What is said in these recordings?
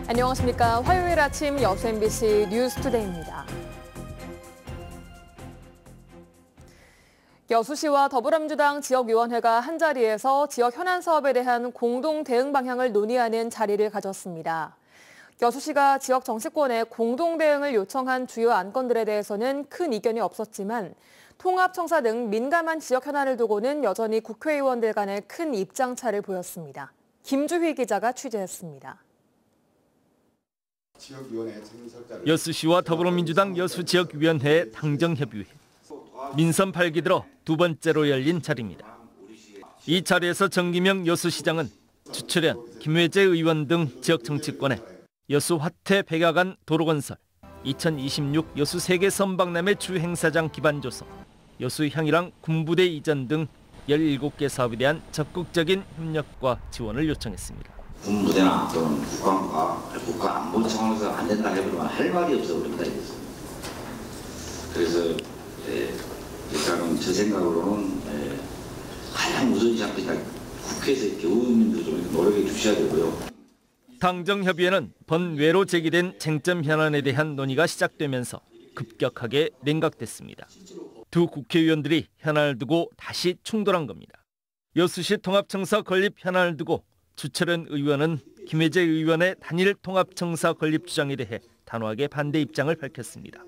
안녕하십니까. 화요일 아침 여수 MBC 뉴스투데이입니다. 여수시와 더불어민주당 지역위원회가 한자리에서 지역 현안 사업에 대한 공동 대응 방향을 논의하는 자리를 가졌습니다. 여수시가 지역 정치권에 공동 대응을 요청한 주요 안건들에 대해서는 큰 이견이 없었지만 통합청사 등 민감한 지역 현안을 두고는 여전히 국회의원들 간의 큰 입장차를 보였습니다. 김주희 기자가 취재했습니다. 여수시와 더불어민주당 여수지역위원회 당정협의회. 민선 8기 들어 두 번째로 열린 자리입니다. 이 자리에서 정기명 여수시장은 주철현, 김회재 의원 등 지역 정치권에 여수 화태 백야간 도로건설, 2026 여수 세계 선박람회 주행사장 기반조성, 여수 향이랑 군부대 이전 등 17개 사업에 대한 적극적인 협력과 지원을 요청했습니다. 군부대나 또는 국가 안보 차원에서 안 된다 해보면 할 말이 없어 버립니다. 그래서 일단은 제 생각으로는 가장 우선시하게 국회에서 교우님도 좀 노력해 주셔야 되고요. 당정협의회는 번외로 제기된 쟁점 현안에 대한 논의가 시작되면서 급격하게 냉각됐습니다. 두 국회의원들이 현안을 두고 다시 충돌한 겁니다. 여수시 통합청사 건립 현안을 두고 주철현 의원은 김회재 의원의 단일 통합청사 건립 주장에 대해 단호하게 반대 입장을 밝혔습니다.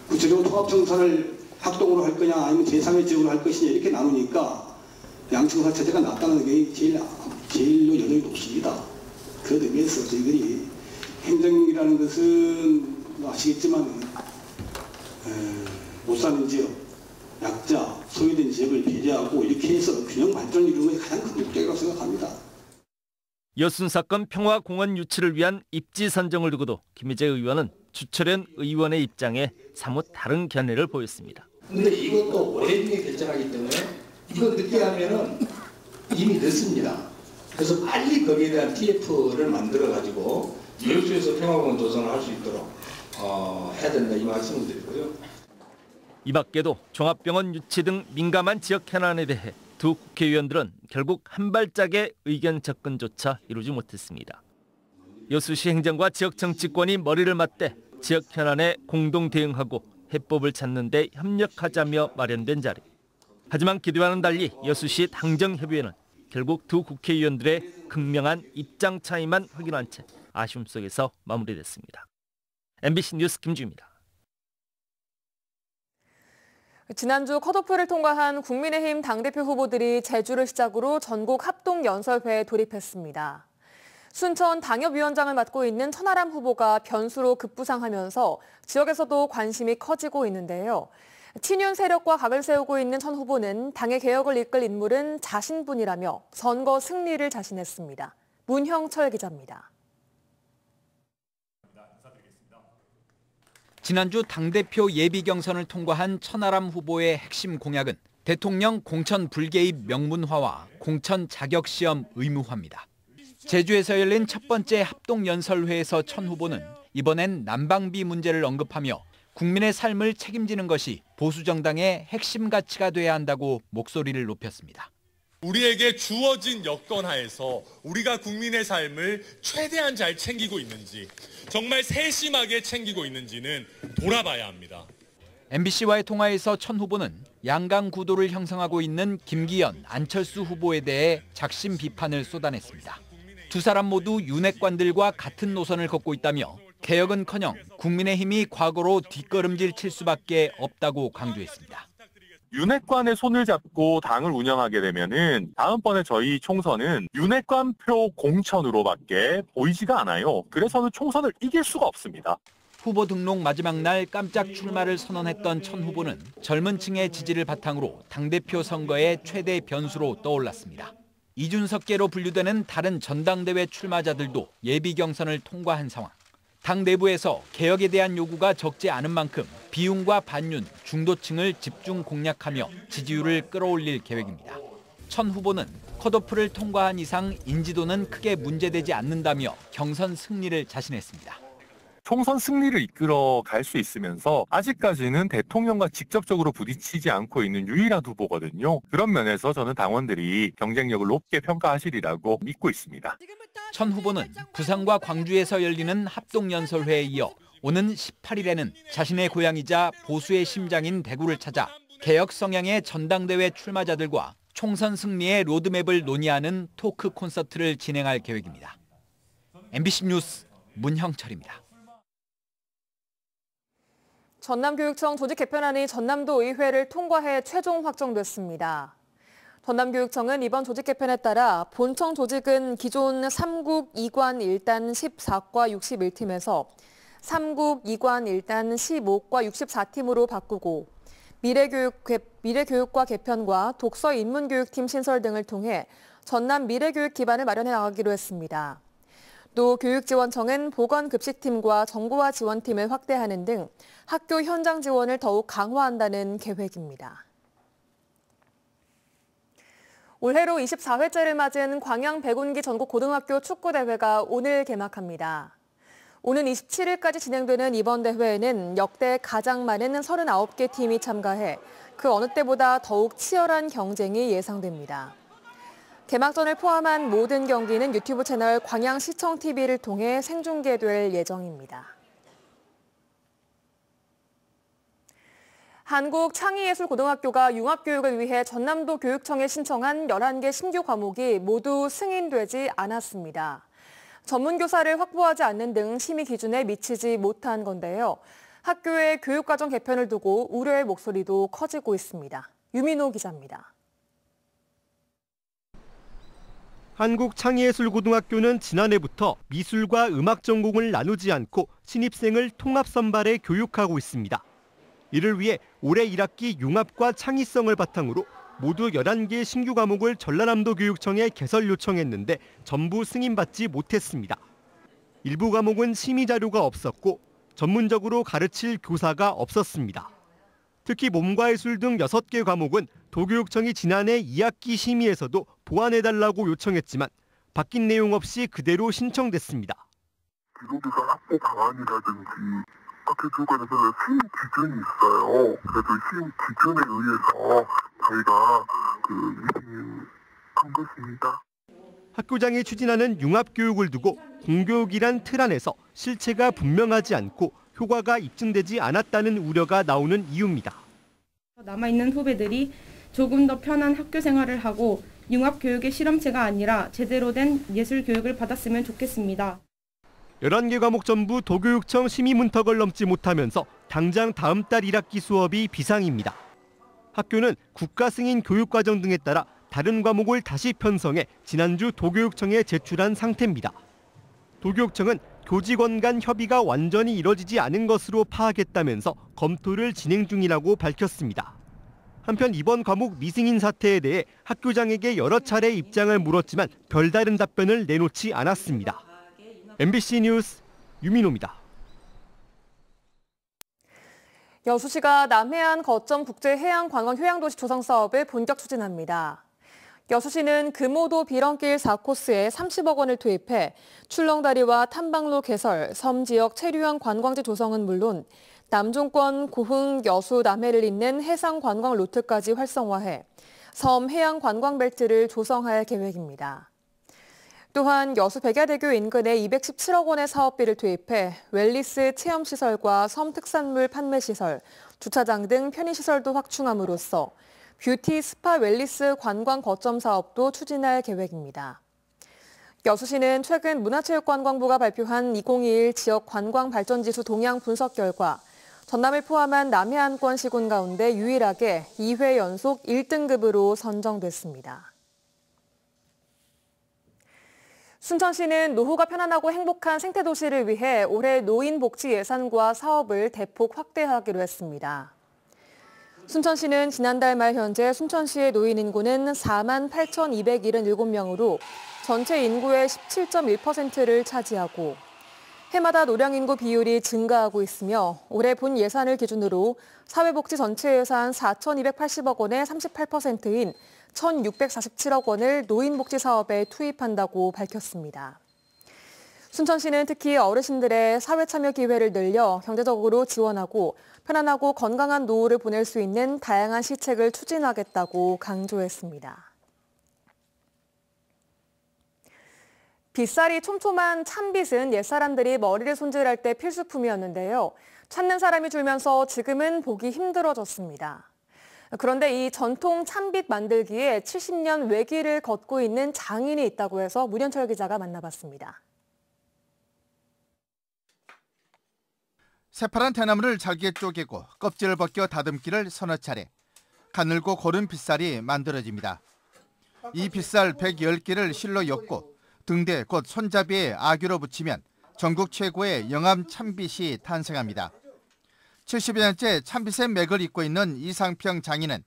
구체적으로 통합청사를 합동으로 할 거냐 아니면 제3의 지역으로 할 것이냐 이렇게 나누니까 양청사 체제가 낫다는 게 제일로 여론이 높습니다. 그런 의미에서 저희들이 행정이라는 것은 아시겠지만 못 사는 지역, 약자, 소외된 지역을 배제하고 이렇게 해서 균형 발전을 이루는 것이 가장 큰 목적이라고 생각합니다. 여순사건 평화공원 유치를 위한 입지 선정을 두고도 김회재 의원은 주철현 의원의 입장에 사뭇 다른 견해를 보였습니다. 그런데 이것도 올해 중에 결정하기 때문에 이거 늦게 하면은 이미 늦습니다. 그래서 빨리 거기에 대한 TF를 만들어가지고 여수에서 평화공원 조성을 할 수 있도록 해야 된다 이 말씀을 드리고요. 이 밖에도 종합병원 유치 등 민감한 지역 현안에 대해 두 국회의원들은 결국 한 발짝의 의견 접근조차 이루지 못했습니다. 여수시 행정과 지역 정치권이 머리를 맞대 지역 현안에 공동 대응하고 해법을 찾는 데 협력하자며 마련된 자리. 하지만 기대와는 달리 여수시 당정협의회는 결국 두 국회의원들의 극명한 입장 차이만 확인한 채 아쉬움 속에서 마무리됐습니다. MBC 뉴스 김주희입니다. 지난주 컷오프를 통과한 국민의힘 당대표 후보들이 제주를 시작으로 전국 합동연설회에 돌입했습니다. 순천 당협위원장을 맡고 있는 천하람 후보가 변수로 급부상하면서 지역에서도 관심이 커지고 있는데요. 친윤 세력과 각을 세우고 있는 천 후보는 당의 개혁을 이끌 인물은 자신뿐이라며 선거 승리를 자신했습니다. 문형철 기자입니다. 지난주 당대표 예비 경선을 통과한 천하람 후보의 핵심 공약은 대통령 공천 불개입 명문화와 공천 자격시험 의무화입니다. 제주에서 열린 첫 번째 합동연설회에서 천 후보는 이번엔 난방비 문제를 언급하며 국민의 삶을 책임지는 것이 보수정당의 핵심 가치가 돼야 한다고 목소리를 높였습니다. 우리에게 주어진 여건 하에서 우리가 국민의 삶을 최대한 잘 챙기고 있는지, 정말 세심하게 챙기고 있는지는 돌아봐야 합니다. MBC와의 통화에서 천 후보는 양강 구도를 형성하고 있는 김기현, 안철수 후보에 대해 작심 비판을 쏟아냈습니다. 두 사람 모두 윤핵관들과 같은 노선을 걷고 있다며 개혁은커녕 국민의힘이 과거로 뒷걸음질 칠 수밖에 없다고 강조했습니다. 윤핵관의 손을 잡고 당을 운영하게 되면은 다음번에 저희 총선은 윤핵관 표 공천으로밖에 보이지가 않아요. 그래서는 총선을 이길 수가 없습니다. 후보 등록 마지막 날 깜짝 출마를 선언했던 천 후보는 젊은 층의 지지를 바탕으로 당대표 선거의 최대 변수로 떠올랐습니다. 이준석계로 분류되는 다른 전당대회 출마자들도 예비 경선을 통과한 상황. 당 내부에서 개혁에 대한 요구가 적지 않은 만큼 비윤과 반윤, 중도층을 집중 공략하며 지지율을 끌어올릴 계획입니다. 천 후보는 컷오프를 통과한 이상 인지도는 크게 문제되지 않는다며 경선 승리를 자신했습니다. 총선 승리를 이끌어 갈 수 있으면서 아직까지는 대통령과 직접적으로 부딪히지 않고 있는 유일한 후보거든요. 그런 면에서 저는 당원들이 경쟁력을 높게 평가하시리라고 믿고 있습니다. 천 후보는 부산과 광주에서 열리는 합동연설회에 이어 오는 18일에는 자신의 고향이자 보수의 심장인 대구를 찾아 개혁 성향의 전당대회 출마자들과 총선 승리의 로드맵을 논의하는 토크 콘서트를 진행할 계획입니다. MBC 뉴스 문형철입니다. 전남교육청 조직 개편안이 전남도 의회를 통과해 최종 확정됐습니다. 전남교육청은 이번 조직 개편에 따라 본청 조직은 기존 3국 2관 1단 14과 61팀에서 3국 2관 1단 15과 64팀으로 바꾸고 미래교육과 개편과 독서 인문교육팀 신설 등을 통해 전남 미래교육 기반을 마련해 나가기로 했습니다. 또 교육지원청은 보건급식팀과 정보화 지원팀을 확대하는 등 학교 현장 지원을 더욱 강화한다는 계획입니다. 올해로 24회째를 맞은 광양 백운기 전국고등학교 축구대회가 오늘 개막합니다. 오는 27일까지 진행되는 이번 대회에는 역대 가장 많은 39개 팀이 참가해 그 어느 때보다 더욱 치열한 경쟁이 예상됩니다. 개막전을 포함한 모든 경기는 유튜브 채널 광양시청TV를 통해 생중계될 예정입니다. 한국창의예술고등학교가 융합교육을 위해 전남도 교육청에 신청한 11개 신규 과목이 모두 승인되지 않았습니다. 전문교사를 확보하지 않는 등 심의 기준에 미치지 못한 건데요. 학교의 교육과정 개편을 두고 우려의 목소리도 커지고 있습니다. 유민호 기자입니다. 한국창의예술고등학교는 지난해부터 미술과 음악 전공을 나누지 않고 신입생을 통합선발해 교육하고 있습니다. 이를 위해 올해 1학기 융합과 창의성을 바탕으로 모두 11개 신규 과목을 전라남도 교육청에 개설 요청했는데 전부 승인받지 못했습니다. 일부 과목은 심의 자료가 없었고 전문적으로 가르칠 교사가 없었습니다. 특히 몸과 예술 등 6개 과목은 도교육청이 지난해 2학기 심의에서도 보완해달라고 요청했지만 바뀐 내용 없이 그대로 신청됐습니다. 기록에서 확보 방안이라든지 학교 교육관에서는 시임 기준이 있어요. 그래서 시임 기준에 의해서 저희가 위반한 것입니다. 학교장이 추진하는 융합교육을 두고 공교육이란 틀 안에서 실체가 분명하지 않고 효과가 입증되지 않았다는 우려가 나오는 이유입니다. 남아있는 후배들이 조금 더 편한 학교 생활을 하고 융합교육의 실험체가 아니라 제대로 된 예술교육을 받았으면 좋겠습니다. 11개 과목 전부 도교육청 심의 문턱을 넘지 못하면서 당장 다음 달 1학기 수업이 비상입니다. 학교는 국가 승인 교육과정 등에 따라 다른 과목을 다시 편성해 지난주 도교육청에 제출한 상태입니다. 도교육청은 교직원 간 협의가 완전히 이뤄지지 않은 것으로 파악했다면서 검토를 진행 중이라고 밝혔습니다. 한편 이번 과목 미승인 사태에 대해 학교장에게 여러 차례 입장을 물었지만 별다른 답변을 내놓지 않았습니다. MBC 뉴스 유민호입니다. 여수시가 남해안 거점 국제해양관광 휴양도시 조성 사업을 본격 추진합니다. 여수시는 금오도 비런길 4코스에 30억 원을 투입해 출렁다리와 탐방로 개설, 섬 지역 체류형 관광지 조성은 물론 남중권 고흥, 여수, 남해를 잇는 해상 관광 루트까지 활성화해 섬 해양 관광 벨트를 조성할 계획입니다. 또한 여수 백야대교 인근에 217억 원의 사업비를 투입해 웰니스 체험시설과 섬 특산물 판매시설, 주차장 등 편의시설도 확충함으로써 뷰티, 스파, 웰니스 관광 거점 사업도 추진할 계획입니다. 여수시는 최근 문화체육관광부가 발표한 2021 지역 관광 발전지수 동향 분석 결과 전남을 포함한 남해안권 시군 가운데 유일하게 2회 연속 1등급으로 선정됐습니다. 순천시는 노후가 편안하고 행복한 생태도시를 위해 올해 노인복지 예산과 사업을 대폭 확대하기로 했습니다. 순천시는 지난달 말 현재 순천시의 노인 인구는 48,277명으로 전체 인구의 17.1%를 차지하고 해마다 노령 인구 비율이 증가하고 있으며 올해 본 예산을 기준으로 사회복지 전체 예산 4,280억 원의 38%인 1,647억 원을 노인복지 사업에 투입한다고 밝혔습니다. 순천시는 특히 어르신들의 사회참여 기회를 늘려 경제적으로 지원하고 편안하고 건강한 노후를 보낼 수 있는 다양한 시책을 추진하겠다고 강조했습니다. 빗살이 촘촘한 참빗은 옛사람들이 머리를 손질할 때 필수품이었는데요. 찾는 사람이 줄면서 지금은 보기 힘들어졌습니다. 그런데 이 전통 참빗 만들기에 70년 외길을 걷고 있는 장인이 있다고 해서 문현철 기자가 만나봤습니다. 새파란 대나무를 잘게 쪼개고 껍질을 벗겨 다듬기를 서너 차례. 가늘고 고른 빗살이 만들어집니다. 이 빗살 110개를 실로 엮고 등대 곧 손잡이에 아귀로 붙이면 전국 최고의 영암 참빗이 탄생합니다. 70여 년째 참빗의 맥을 잇고 있는 이상평 장인은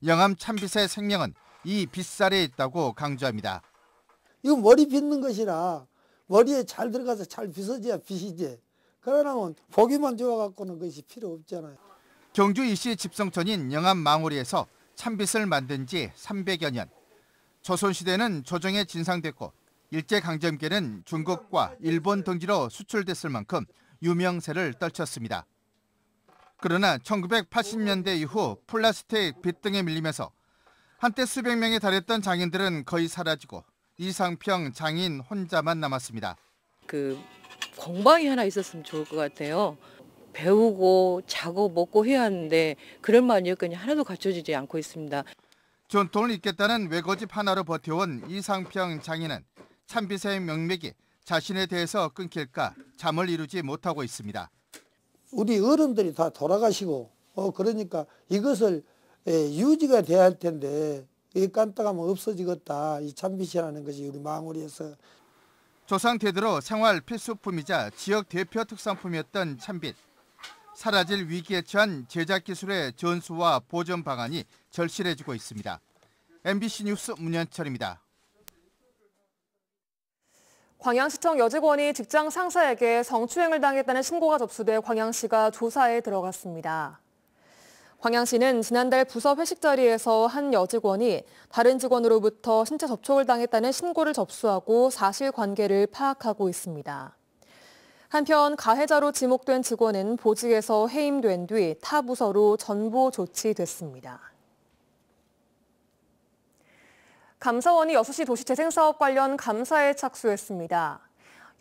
영암 참빗의 생명은 이 빗살에 있다고 강조합니다. 이거 머리 빗는 것이라 머리에 잘 들어가서 잘 빗어져야 빗이지. 그러면 보기만 좋아갖고는 그것이 필요 없잖아요. 경주 이씨 집성촌인 영암 망우리에서 참빗을 만든 지 300여 년. 조선시대는 조정에 진상됐고 일제강점기에는 중국과 일본 등지로 수출됐을 만큼 유명세를 떨쳤습니다. 그러나 1980년대 이후 플라스틱 빗 등에 밀리면서 한때 수백 명에 달했던 장인들은 거의 사라지고 이상평 장인 혼자만 남았습니다. 공방이 하나 있었으면 좋을 것 같아요. 배우고 자고 먹고 해야 하는데 그럴 만한 여건이 하나도 갖춰지지 않고 있습니다. 전통을 잇겠다는 외고집 하나로 버텨온 이상평 장인은 참빗의 명맥이 자신에 대해서 끊길까 잠을 이루지 못하고 있습니다. 우리 어른들이 다 돌아가시고 그러니까 이것을 유지가 돼야 할 텐데 이 깐딱하면 없어지겠다. 이 참빗이라는 것이 우리 망우리에서. 조상 대대로 생활 필수품이자 지역 대표 특산품이었던 참빗. 사라질 위기에 처한 제작 기술의 전수와 보존 방안이 절실해지고 있습니다. MBC 뉴스 문현철입니다. 광양시청 여직원이 직장 상사에게 성추행을 당했다는 신고가 접수돼 광양시가 조사에 들어갔습니다. 광양시는 지난달 부서 회식 자리에서 한 여직원이 다른 직원으로부터 신체 접촉을 당했다는 신고를 접수하고 사실관계를 파악하고 있습니다. 한편 가해자로 지목된 직원은 보직에서 해임된 뒤 타 부서로 전보 조치됐습니다. 감사원이 여수시 도시재생사업 관련 감사에 착수했습니다.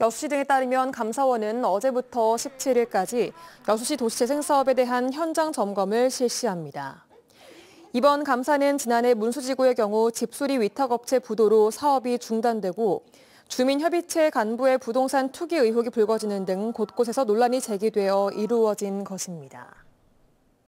여수시 등에 따르면 감사원은 어제부터 17일까지 여수시 도시재생사업에 대한 현장 점검을 실시합니다. 이번 감사는 지난해 문수지구의 경우 집수리 위탁업체 부도로 사업이 중단되고 주민협의체 간부의 부동산 투기 의혹이 불거지는 등 곳곳에서 논란이 제기되어 이루어진 것입니다.